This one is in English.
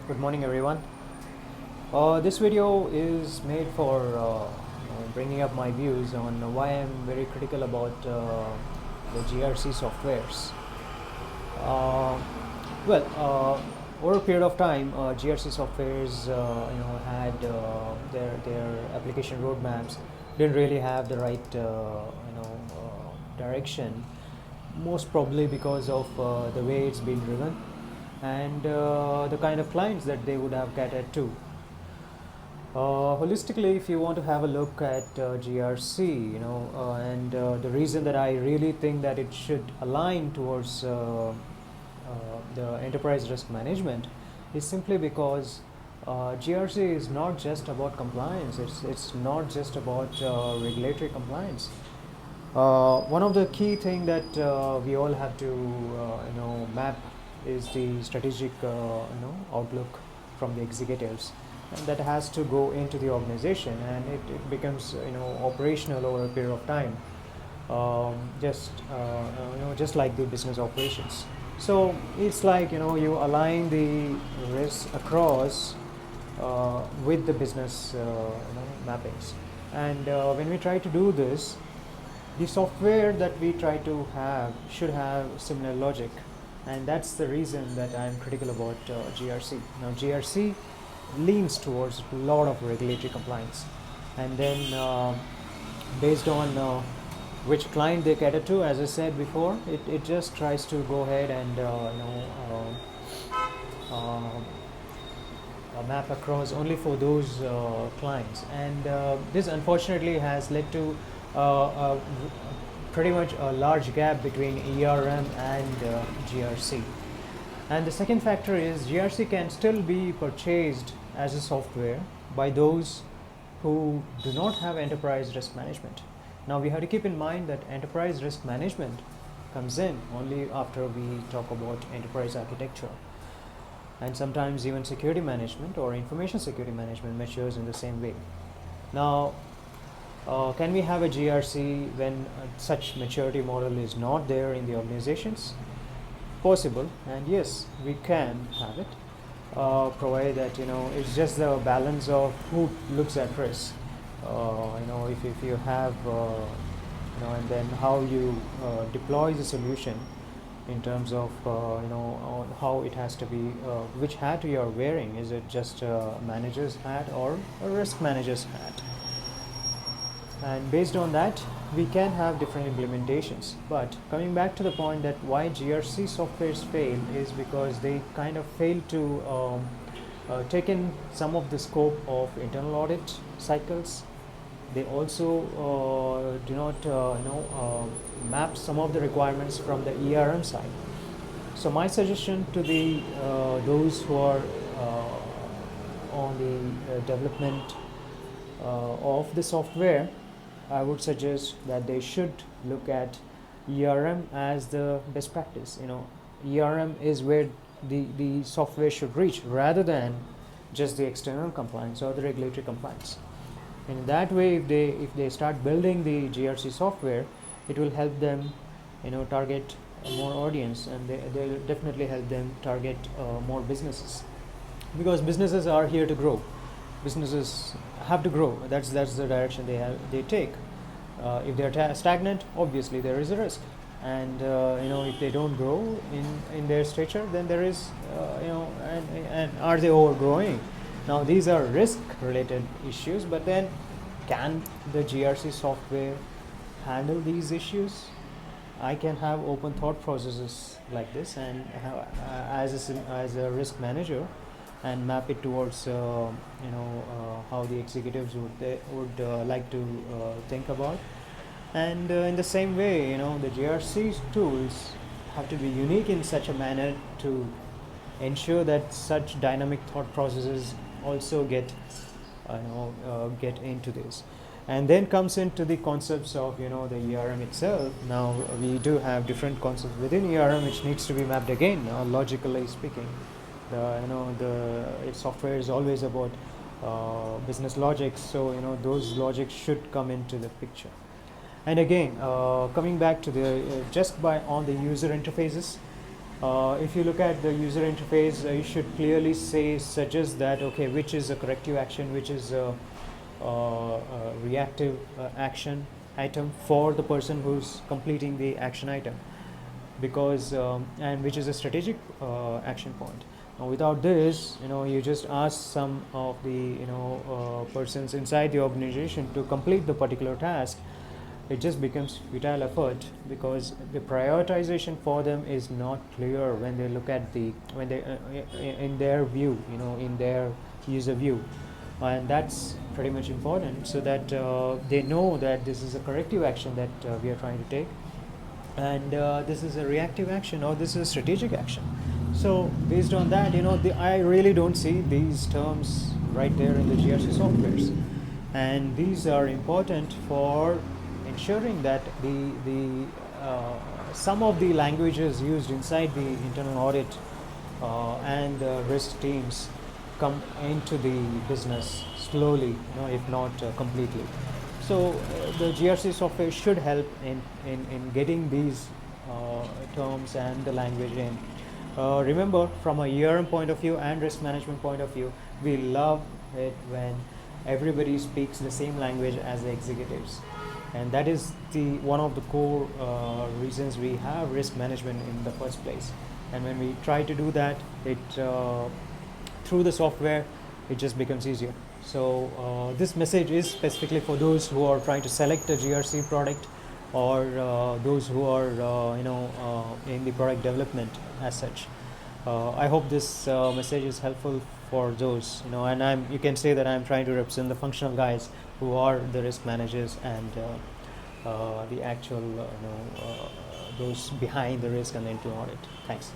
Good morning, everyone. This video is made for bringing up my views on why I'm very critical about the GRC softwares. Uh, Over a period of time, GRC softwares, had their application roadmaps didn't really have the right, direction. Most probably because of the way it's been driven and the kind of clients that they would have catered to. Holistically, if you want to have a look at GRC, the reason that I really think that it should align towards the enterprise risk management is simply because GRC is not just about compliance. It's not just about regulatory compliance. One of the key thing that we all have to map is the strategic outlook from the executives, and that has to go into the organization, and it becomes operational over a period of time, just like the business operations. So it's like you align the risks across with the business mappings, and when we try to do this, the software that we try to have should have similar logic, and that's the reason that I'm critical about GRC. Now GRC leans towards a lot of regulatory compliance, and then based on which client they cater to, as I said before, it just tries to go ahead and map across only for those clients, and this unfortunately has led to pretty much a large gap between ERM and GRC. And the second factor is GRC can still be purchased as a software by those who do not have enterprise risk management. Now we have to keep in mind that enterprise risk management comes in only after we talk about enterprise architecture, and sometimes even security management or information security management matures in the same way. Now can we have a GRC when such maturity model is not there in the organizations? Possible, and yes, we can have it, provided that it's just the balance of who looks at risk. If you have and then how you deploy the solution in terms of on how it has to be, which hat you are wearing. Is it just a manager's hat or a risk manager's hat? And based on that, we can have different implementations. But coming back to the point that why GRC softwares fail is because they kind of fail to take in some of the scope of internal audit cycles. They also do not map some of the requirements from the ERM side. So my suggestion to the those who are on the development of the software, I would suggest that they should look at ERM as the best practice. ERM is where the software should reach, rather than just the external compliance or the regulatory compliance. And in that way, if they start building the GRC software, it will help them target more audience, and they'll definitely help them target more businesses, because businesses are here to grow. Businesses have to grow. That's the direction they take. If they're stagnant, obviously there is a risk, and if they don't grow in their stature, then there is and are they overgrowing? Now these are risk related issues, but then can the GRC software handle these issues? I can have open thought processes like this, and as a risk manager, and map it towards how the executives would like to think about. And in the same way, the GRC tools have to be unique in such a manner to ensure that such dynamic thought processes also get into this. And then comes into the concepts of the ERM itself. Now we do have different concepts within ERM which needs to be mapped again, logically speaking. The software is always about business logics, so those logics should come into the picture. And again, coming back to the just by on the user interfaces, If you look at the user interface, you should clearly suggest that, okay, which is a corrective action, which is a reactive action item for the person who's completing the action item, because and which is a strategic action point. Now, without this, you just ask some of the persons inside the organization to complete the particular task. It just becomes futile effort, because the prioritization for them is not clear when they look at when they in their view, in their user view. And that's pretty much important, so that they know that this is a corrective action that we are trying to take, and this is a reactive action, or this is a strategic action. So based on that, I really don't see these terms right there in the GRC softwares, and these are important for ensuring that the some of the languages used inside the internal audit and risk teams come into the business slowly, if not completely. So the GRC software should help in getting these terms and the language in. Remember, from a ERM point of view and risk management point of view, we love it when everybody speaks the same language as the executives, and that is one of the core reasons we have risk management in the first place. And when we try to do that, it through the software, it just becomes easier. So this message is specifically for those who are trying to select a GRC product, or those who are in the product development as such. I hope this message is helpful for those, and you can say that I'm trying to represent the functional guys who are the risk managers and the actual those behind the risk and the internal audit. Thanks.